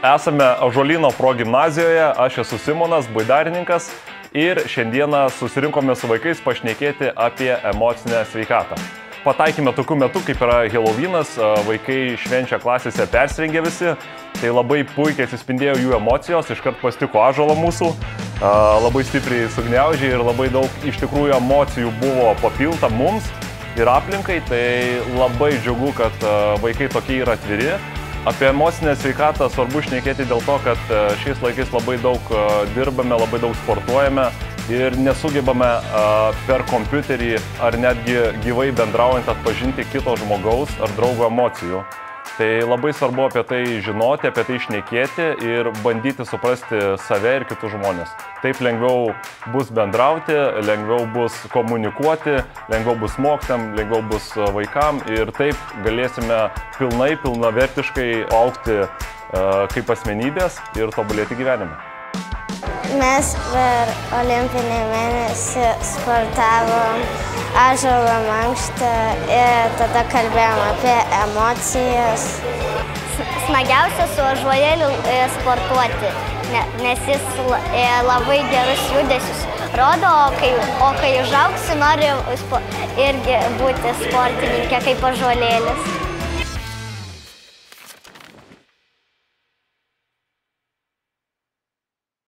Esame Ąžuolyno progimnazijoje, aš esu Simonas, baidarininkas ir šiandieną susirinkome su vaikais pašnekėti apie emocinę sveikatą. Pataikime tokiu metu, kaip yra Halloweenas, vaikai švenčia klasėse persirengę visi, tai labai puikiai atsispindėjo jų emocijos, iškart pastiko ąžuolą mūsų, labai stipriai sugniaužė ir labai daug iš tikrųjų emocijų buvo papilta mums ir aplinkai, tai labai džiugu, kad vaikai tokie yra atviri. Apie emocinę sveikatą svarbu šnekėti dėl to, kad šiais laikais labai daug dirbame, labai daug sportuojame ir nesugebame per kompiuterį ar netgi gyvai bendraujant atpažinti kito žmogaus ar draugo emocijų. Tai labai svarbu apie tai žinoti, apie tai šnekėti ir bandyti suprasti save ir kitus žmonės. Taip lengviau bus bendrauti, lengviau bus komunikuoti, lengviau bus mokytam, lengviau bus vaikam ir taip galėsime pilnavertiškai augti kaip asmenybės ir tobulėti gyvenime. Mes per olimpinį mėnesį sportavom ąžuolo mankštą ir tada kalbėjom apie emocijas. Smagiausia su ąžuolėliu sportuoti, nes jis labai gerus judesius rodo, o kai užaugsi, nori irgi būti sportininkė kaip ąžuolėlis.